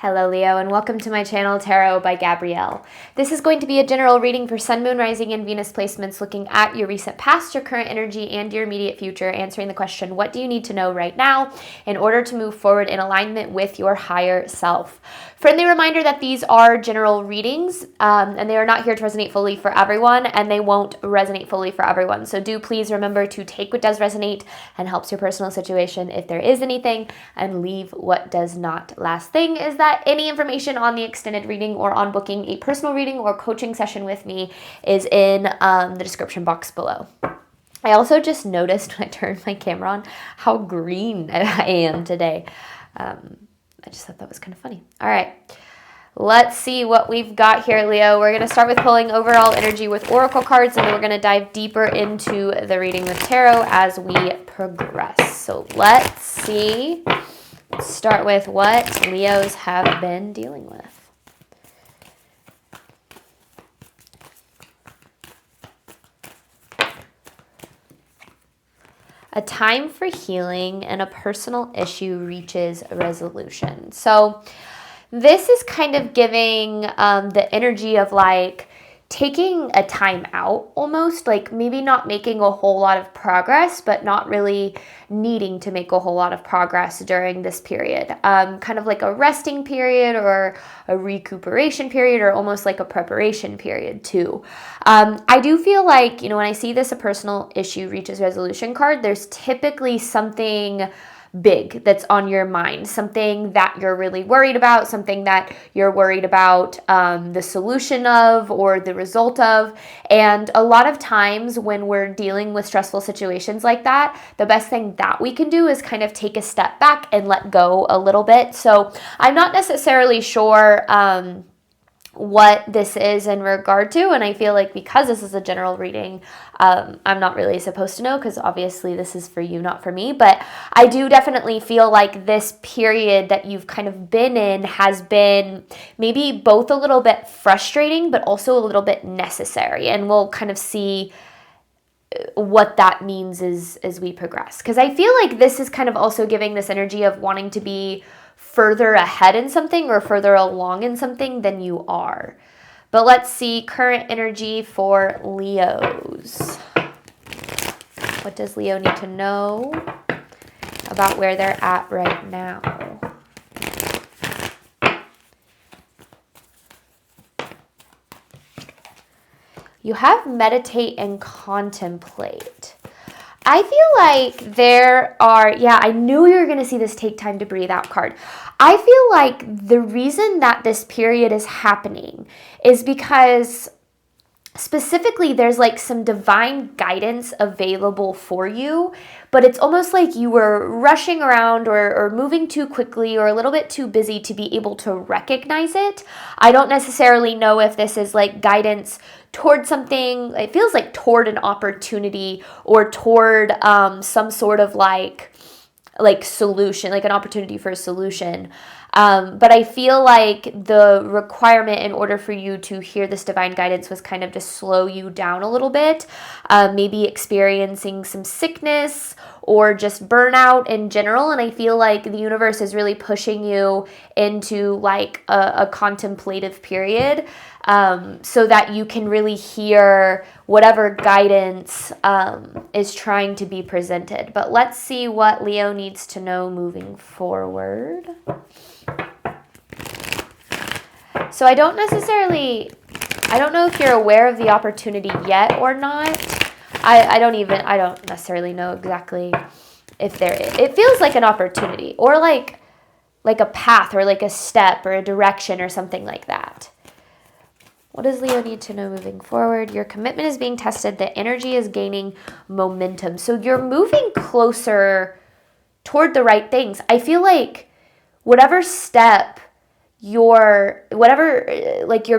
Hello Leo, and welcome to my channel Tarot by Gabrielle. This is going to be a general reading for Sun, Moon, Rising, and Venus placements looking at your recent past, your current energy, and your immediate future, answering the question, what do you need to know right now in order to move forward in alignment with your higher self? Friendly reminder that these are general readings, and they are not here to resonate fully for everyone, and they won't resonate fully for everyone. So do please remember to take what does resonate and helps your personal situation if there is anything, and leave what does not. Last thing is that any information on the extended reading or on booking a personal reading or coaching session with me is in the description box below. I also just noticed when I turned my camera on how green I am today. I just thought that was kind of funny. All right, let's see what we've got here, Leo. We're going to start with pulling overall energy with oracle cards, and then we're going to dive deeper into the reading with tarot as we progress. So let's see. Let's start with what Leos have been dealing with. A time for healing and a personal issue reaches a resolution. So this is kind of giving the energy of like taking a time out almost, like maybe not making a whole lot of progress, but not really needing to make a whole lot of progress during this period. Kind of like a resting period or a recuperation period or almost like a preparation period too. I do feel like, when I see this, a personal issue reaches resolution card, there's typically something big that's on your mind, something that you're really worried about, something that you're worried about the solution of or the result of. And a lot of times when we're dealing with stressful situations like that, the best thing that we can do is kind of take a step back and let go a little bit. So I'm not necessarily sure what this is in regard to, and I feel like because this is a general reading, I'm not really supposed to know, because obviously this is for you, not for me, but I do definitely feel like this period that you've kind of been in has been maybe both a little bit frustrating but also a little bit necessary, and we'll kind of see what that means as we progress, because I feel like this is kind of also giving this energy of wanting to be further ahead in something or further along in something than you are. But let's see current energy for Leos. What does Leo need to know about where they're at right now? You have meditate and contemplate. I feel like there are, I knew you were going to see this take time to breathe out card. I feel like the reason that this period is happening is because specifically there's like some divine guidance available for you, but it's almost like you were rushing around or moving too quickly or a little bit too busy to be able to recognize it. I don't necessarily know if this is like guidance toward something. It feels like toward an opportunity or toward some sort of like solution, like an opportunity for a solution. But I feel like the requirement in order for you to hear this divine guidance was kind of to slow you down a little bit, maybe experiencing some sickness or just burnout in general. And I feel like the universe is really pushing you into like a contemplative period, so that you can really hear whatever guidance is trying to be presented. But let's see what Leo needs to know moving forward. So I don't know if you're aware of the opportunity yet or not. I don't necessarily know exactly if there is. It feels like an opportunity or like a path or like a step or a direction or something like that. What does Leo need to know moving forward? Your commitment is being tested. The energy is gaining momentum. So you're moving closer toward the right things. I feel like whatever step you're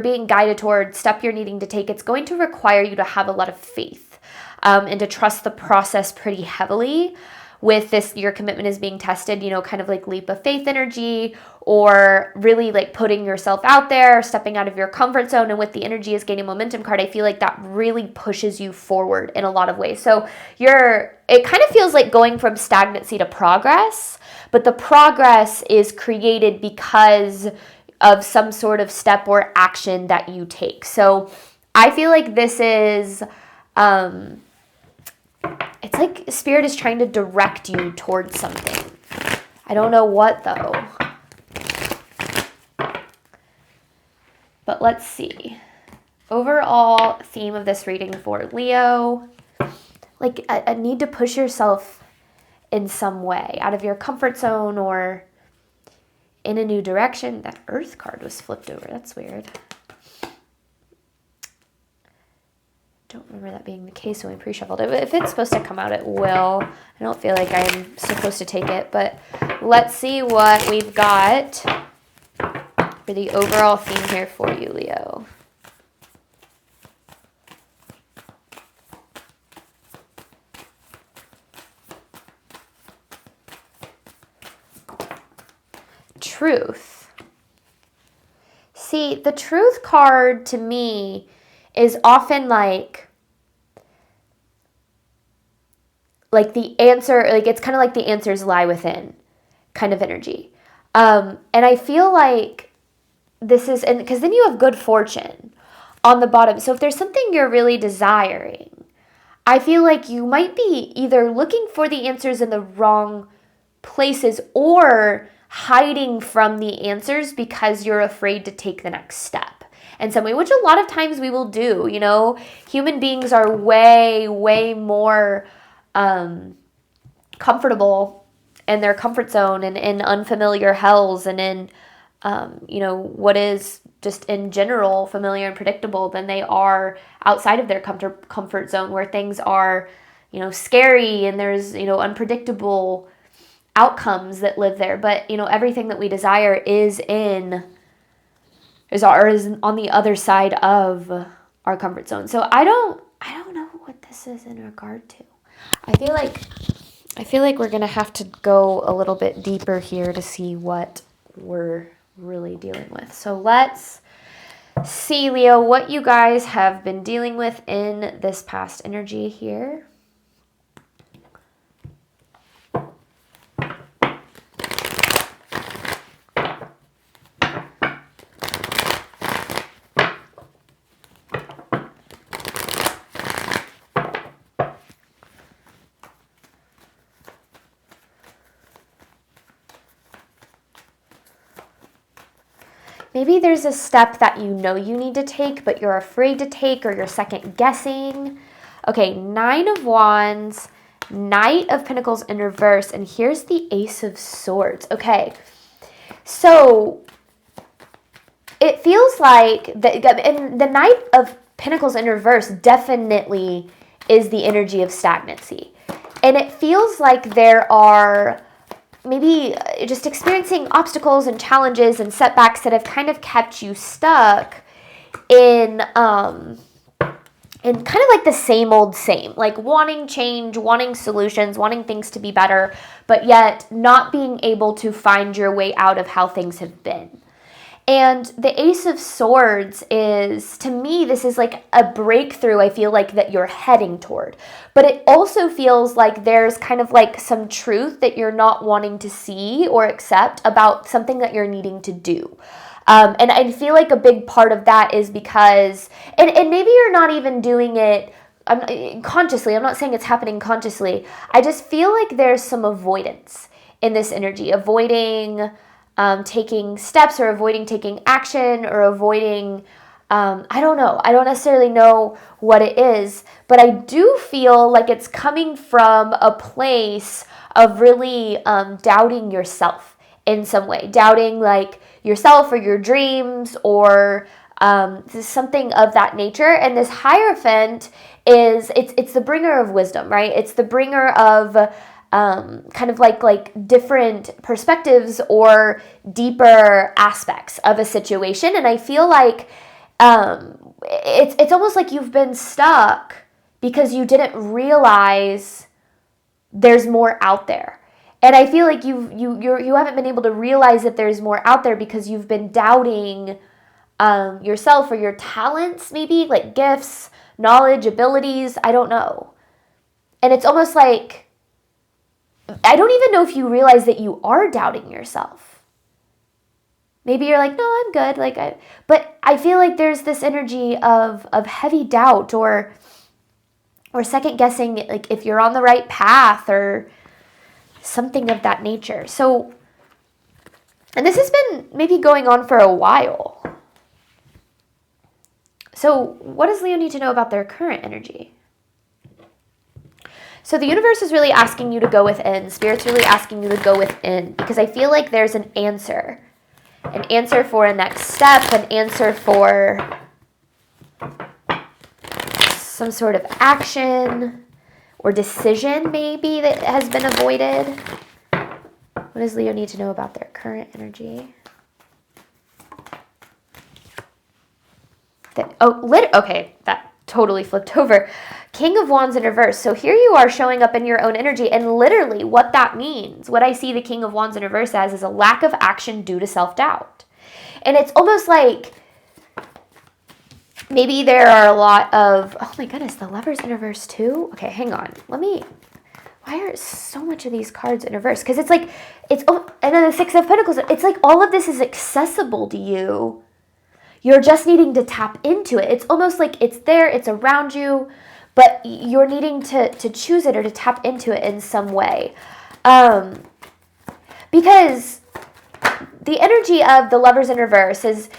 being guided toward, step you're needing to take, it's going to require you to have a lot of faith and to trust the process pretty heavily. with this, your commitment is being tested, kind of like leap of faith energy, or really like putting yourself out there, stepping out of your comfort zone. And with the energy is gaining momentum card, I feel like that really pushes you forward in a lot of ways. So it kind of feels like going from stagnancy to progress, but the progress is created because of some sort of step or action that you take. So I feel like this is, it's like Spirit is trying to direct you towards something. I don't know what though. But let's see. Overall theme of this reading for Leo, like a need to push yourself in some way out of your comfort zone or in a new direction. That Earth card was flipped over. That's weird. Don't remember that being the case when we pre-shuffled it. But if it's supposed to come out, it will. I don't feel like I'm supposed to take it, but let's see what we've got for the overall theme here for you, Leo. Truth. See, the Truth card to me is often like the answer, like it's kind of like the answers lie within kind of energy. And I feel like this is, and because then you have good fortune on the bottom. So if there's something you're really desiring, I feel like you might be either looking for the answers in the wrong places or hiding from the answers because you're afraid to take the next step in some way, which a lot of times we will do. Human beings are way, way more comfortable in their comfort zone and in unfamiliar hells and in what is just in general familiar and predictable than they are outside of their comfort zone, where things are, scary and there's, unpredictable outcomes that live there. But, everything that we desire is on the other side of our comfort zone. So I don't know what this is in regard to. I feel like we're going to have to go a little bit deeper here to see what we're really dealing with. So let's see, Leo, what you guys have been dealing with in this past energy here. Maybe there's a step that you need to take, but you're afraid to take, or you're second guessing. Okay, 9 of Wands, Knight of Pentacles in reverse, and here's the Ace of Swords. Okay, so it feels like, and the Knight of Pentacles in reverse definitely is the energy of stagnancy. And it feels like there are maybe just experiencing obstacles and challenges and setbacks that have kind of kept you stuck in kind of like the same old same, like wanting change, wanting solutions, wanting things to be better, but yet not being able to find your way out of how things have been. And the Ace of Swords is, to me, this is like a breakthrough, I feel like, that you're heading toward. But it also feels like there's kind of like some truth that you're not wanting to see or accept about something that you're needing to do. And I feel like a big part of that is because, and maybe you're not even doing it consciously. I'm not saying it's happening consciously. I just feel like there's some avoidance in this energy, avoiding taking steps, or avoiding taking action, or avoiding, I don't know. I don't necessarily know what it is, but I do feel like it's coming from a place of really doubting yourself in some way, doubting like yourself or your dreams, or something of that nature. And this Hierophant is, it's the bringer of wisdom, right? It's the bringer of kind of like different perspectives or deeper aspects of a situation. And I feel like it's almost like you've been stuck because you didn't realize there's more out there. And I feel like you haven't been able to realize that there's more out there because you've been doubting yourself or your talents, maybe like gifts, knowledge, abilities. I don't know. And it's almost like, I don't even know if you realize that you are doubting yourself. Maybe you're like, no, I'm good. But I feel like there's this energy of heavy doubt or second guessing, like if you're on the right path or something of that nature. So, and this has been maybe going on for a while. So what does Leo need to know about their current energy? So the universe is really asking you to go within. Spirit's really asking you to go within, because I feel like there's an answer for a next step, an answer for some sort of action or decision maybe that has been avoided. What does Leo need to know about their current energy? Okay, that totally flipped over. King of Wands in reverse. So here you are showing up in your own energy, and literally what that means, what I see the King of Wands in reverse as, is a lack of action due to self-doubt. And it's almost like maybe there are a lot of, oh my goodness, the Lovers in reverse too? Okay, hang on. Why are so much of these cards in reverse? Because it's like, and then the Six of Pentacles, it's like all of this is accessible to you. You're just needing to tap into it. It's almost like it's there, it's around you, but you're needing to choose it or to tap into it in some way. Because the energy of the Lovers in reverse is,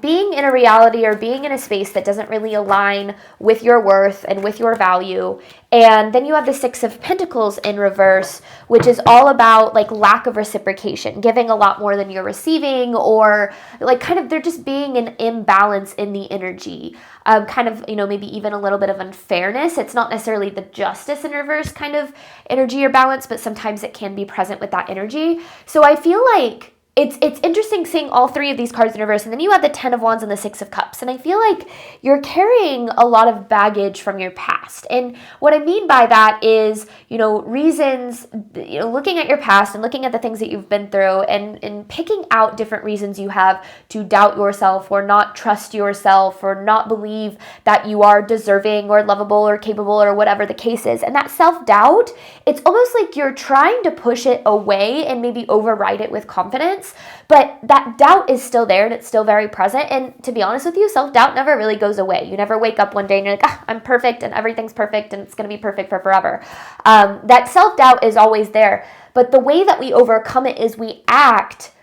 being in a reality or being in a space that doesn't really align with your worth and with your value. And then you have the Six of Pentacles in reverse, which is all about like lack of reciprocation, giving a lot more than you're receiving, or like kind of there just being an imbalance in the energy. Kind of, maybe even a little bit of unfairness. It's not necessarily the Justice in reverse kind of energy or balance, but sometimes it can be present with that energy. So I feel like it's interesting seeing all three of these cards in reverse, and then you have the Ten of Wands and the Six of Cups, and I feel like you're carrying a lot of baggage from your past. And what I mean by that is, reasons, looking at your past and looking at the things that you've been through and picking out different reasons you have to doubt yourself or not trust yourself or not believe that you are deserving or lovable or capable or whatever the case is. And that self-doubt, it's almost like you're trying to push it away and maybe override it with confidence. But that doubt is still there and it's still very present. And to be honest with you, self-doubt never really goes away. You never wake up one day and you're like, I'm perfect and everything's perfect and it's going to be perfect for forever. That self-doubt is always there. But the way that we overcome it is we act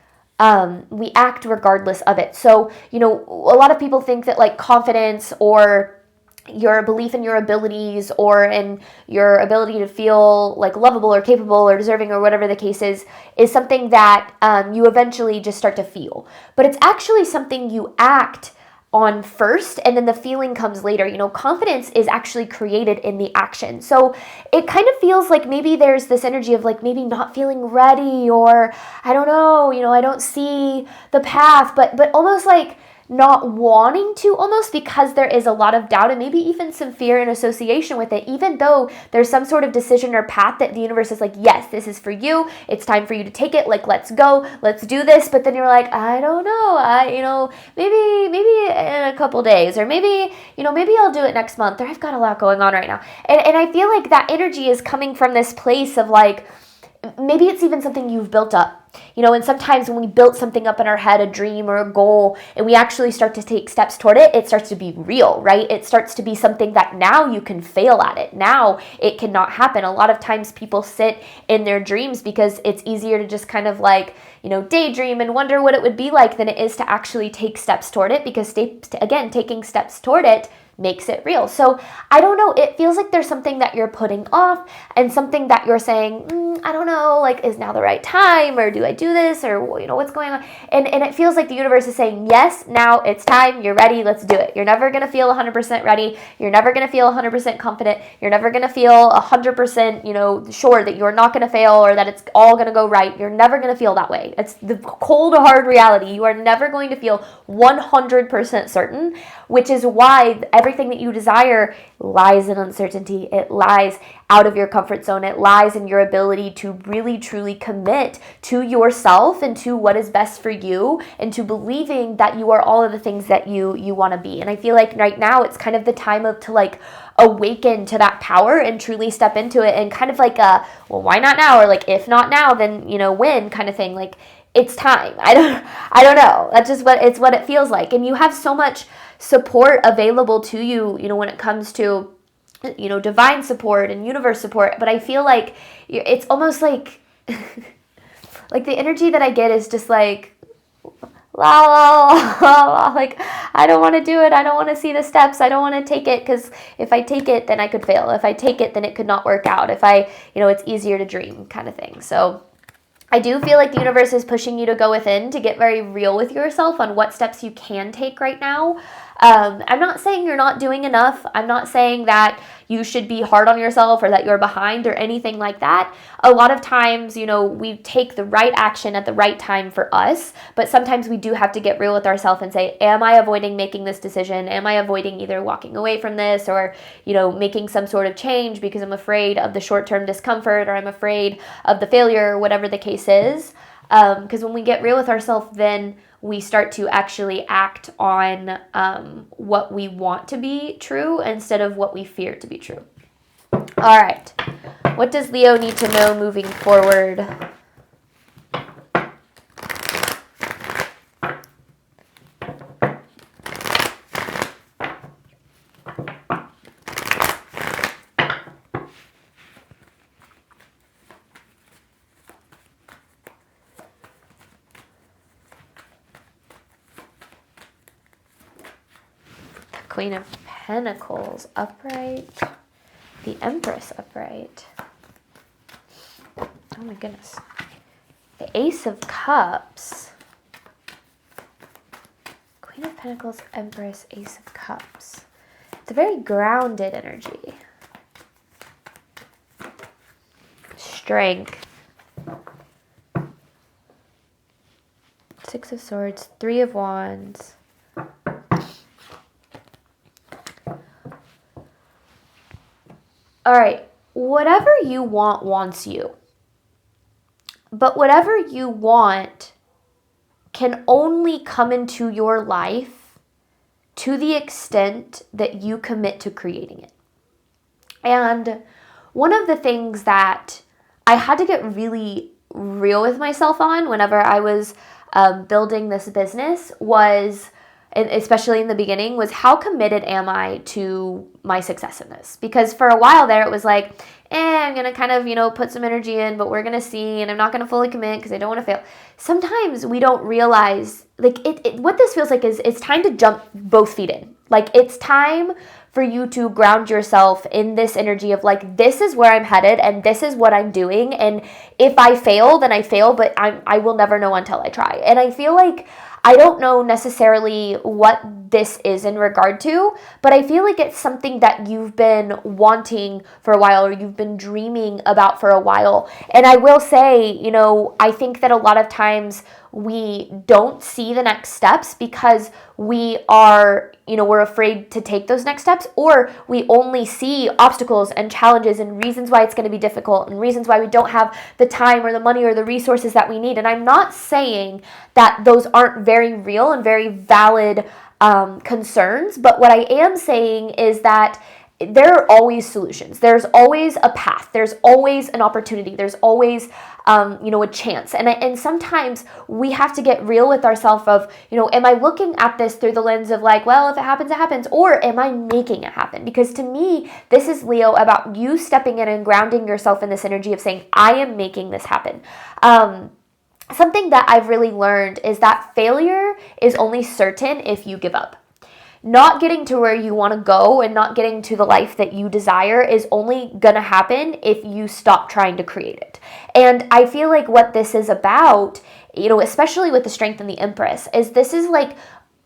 regardless of it. So, a lot of people think that like confidence or your belief in your abilities or in your ability to feel like lovable or capable or deserving or whatever the case is something that you eventually just start to feel. But it's actually something you act on first, and then the feeling comes later. Confidence is actually created in the action. So it kind of feels like maybe there's this energy of like maybe not feeling ready, or I don't know, I don't see the path, but almost like not wanting to, almost because there is a lot of doubt and maybe even some fear in association with it, even though there's some sort of decision or path that the universe is like, yes, this is for you, it's time for you to take it, like let's go, let's do this. But then you're like, I don't know, maybe in a couple days, or maybe I'll do it next month, or I've got a lot going on right now. And I feel like that energy is coming from this place of like, maybe it's even something you've built up. And sometimes when we build something up in our head, a dream or a goal, and we actually start to take steps toward it, it starts to be real, right? It starts to be something that now you can fail at it. Now it cannot happen. A lot of times people sit in their dreams because it's easier to just kind of like, daydream and wonder what it would be like than it is to actually take steps toward it, because taking steps toward it makes it real. So I don't know, it feels like there's something that you're putting off and something that you're saying, I don't know, like is now the right time, or do I do this, or what's going on? And it feels like the universe is saying, yes, now it's time, you're ready, let's do it. You're never going to feel 100% ready. You're never going to feel 100% confident. You're never going to feel 100% sure that you're not going to fail or that it's all going to go right. You're never going to feel that way. It's the cold hard reality. You are never going to feel 100% certain, which is why everything that you desire lies in uncertainty. It lies out of your comfort zone. It lies in your ability to really, truly commit to yourself and to what is best for you, and to believing that you are all of the things that you want to be. And I feel like right now it's kind of the time to like awaken to that power and truly step into it, and kind of like well, why not now? Or like, if not now, then when, kind of thing. Like, it's time. I don't know. That's just what it feels like. And you have so much support available to you, when it comes to divine support and universe support. But I feel like it's almost like like the energy that I get is just like, la la la la, like, I don't want to do it. I don't want to see the steps. I don't want to take it, because if I take it, then I could fail. If I take it, then it could not work out. If I, it's easier to dream, kind of thing. So I do feel like the universe is pushing you to go within, to get very real with yourself on what steps you can take right now. I'm not saying you're not doing enough. I'm not saying that you should be hard on yourself or that you're behind or anything like that. A lot of times, we take the right action at the right time for us, but sometimes we do have to get real with ourselves and say, am I avoiding making this decision? Am I avoiding either walking away from this or, making some sort of change because I'm afraid of the short-term discomfort, or I'm afraid of the failure, or whatever the case is. Because when we get real with ourselves, then we start to actually act on what we want to be true instead of what we fear to be true. All right. What does Leo need to know moving forward? Queen of Pentacles upright, the Empress upright. Oh my goodness. The Ace of Cups. Queen of Pentacles, Empress, Ace of Cups. It's a very grounded energy. Strength. Six of Swords, Three of Wands. All right, whatever you want wants you. But whatever you want can only come into your life to the extent that you commit to creating it. And one of the things that I had to get really real with myself on whenever I was building this business was, and especially in the beginning, was how committed am I to my success in this? Because for a while there, it was like, I'm going to kind of, put some energy in, but we're going to see, and I'm not going to fully commit because I don't want to fail. Sometimes we don't realize, like, what this feels like is it's time to jump both feet in. Like, it's time for you to ground yourself in this energy of like, this is where I'm headed and this is what I'm doing. And if I fail, then I fail, but I will never know until I try. And I feel like I don't know necessarily what this is in regard to, but I feel like it's something that you've been wanting for a while, or you've been dreaming about for a while. And I will say, I think that a lot of times we don't see the next steps because we are, we're afraid to take those next steps, or we only see obstacles and challenges and reasons why it's going to be difficult and reasons why we don't have the time or the money or the resources that we need. And I'm not saying that those aren't very real and very valid concerns, but what I am saying is that there are always solutions. There's always a path. There's always an opportunity. There's always, a chance. And sometimes we have to get real with ourselves of, am I looking at this through the lens of like, well, if it happens, it happens, or am I making it happen? Because to me, this is, Leo, about you stepping in and grounding yourself in this energy of saying, I am making this happen. Something that I've really learned is that failure is only certain if you give up. Not getting to where you want to go and not getting to the life that you desire is only going to happen if you stop trying to create it. And I feel like what this is about, especially with the Strength and the Empress, is this is like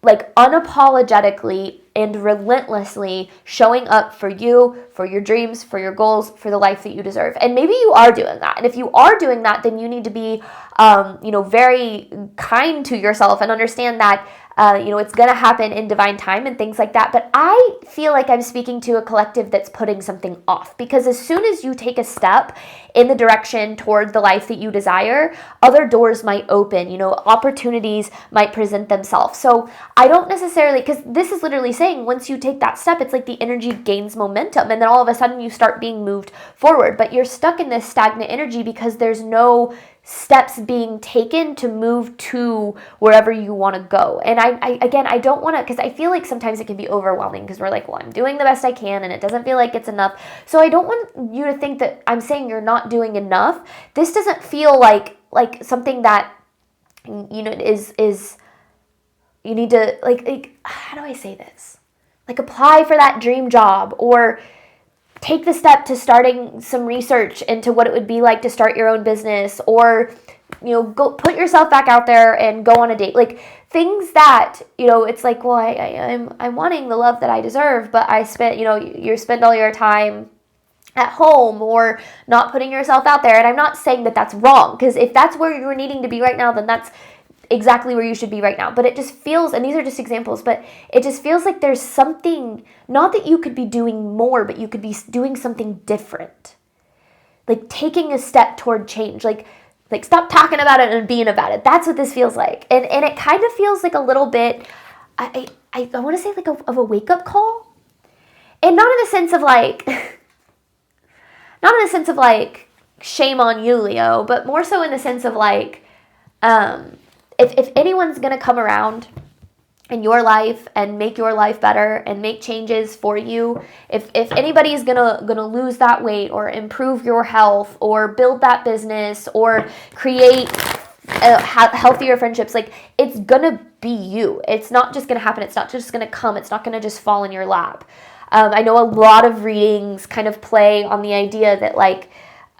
unapologetically and relentlessly showing up for you, for your dreams, for your goals, for the life that you deserve. And maybe you are doing that. And if you are doing that, then you need to be very kind to yourself and understand that, it's going to happen in divine time and things like that. But I feel like I'm speaking to a collective that's putting something off, because as soon as you take a step in the direction toward the life that you desire, other doors might open, opportunities might present themselves. So I don't necessarily, because this is literally saying once you take that step, it's like the energy gains momentum and then all of a sudden you start being moved forward, but you're stuck in this stagnant energy because there's no steps being taken to move to wherever you want to go. And I don't want to, because I feel like sometimes it can be overwhelming because we're like, well, I'm doing the best I can and it doesn't feel like it's enough. So I don't want you to think that I'm saying you're not doing enough. This doesn't feel like something that, is you need to, like, how do I say this? Like, apply for that dream job, or take the step to starting some research into what it would be like to start your own business, or, go put yourself back out there and go on a date. Like, things that, it's like, well, I'm wanting the love that I deserve, but I spent, you spend all your time at home or not putting yourself out there. And I'm not saying that that's wrong, because if that's where you're needing to be right now, then that's exactly where you should be right now. But it just feels, and these are just examples, but it just feels like there's something, not that you could be doing more, but you could be doing something different. Like taking a step toward change, like stop talking about it and being about it. That's what this feels like. And it kind of feels like a little bit, I want to say like of a wake-up call. And not in the sense of like, shame on you, Leo, but more so in the sense of like, if anyone's going to come around in your life and make your life better and make changes for you, if anybody's gonna lose that weight or improve your health or build that business or create healthier friendships, like, it's gonna be you. It's not just gonna happen. It's not just gonna come. It's not gonna just fall in your lap. I know a lot of readings kind of play on the idea that like,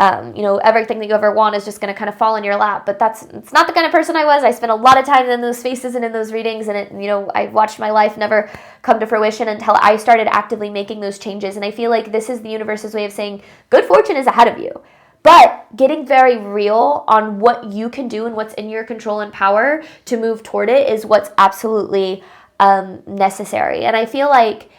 everything that you ever want is just going to kind of fall in your lap. But it's not the kind of person I was. I spent a lot of time in those spaces and in those readings, and I watched my life never come to fruition until I started actively making those changes. And I feel like this is the universe's way of saying good fortune is ahead of you. But getting very real on what you can do and what's in your control and power to move toward it is what's absolutely necessary. And I feel like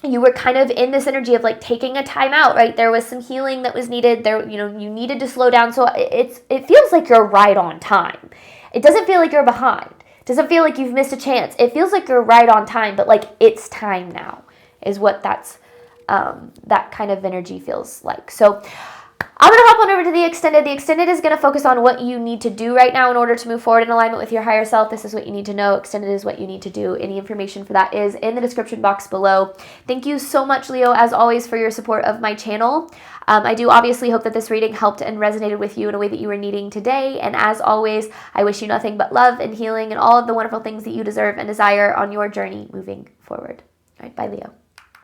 you were kind of in this energy of like taking a time out, right? There was some healing that was needed there. You needed to slow down. So it feels like you're right on time. It doesn't feel like you're behind. It doesn't feel like you've missed a chance. It feels like you're right on time, but like it's time now is what that kind of energy feels like. So I'm going to hop on over to the extended. The extended is going to focus on what you need to do right now in order to move forward in alignment with your higher self. This is what you need to know. Extended is what you need to do. Any information for that is in the description box below. Thank you so much, Leo, as always, for your support of my channel. I do obviously hope that this reading helped and resonated with you in a way that you were needing today. And as always, I wish you nothing but love and healing and all of the wonderful things that you deserve and desire on your journey moving forward. All right, bye, Leo.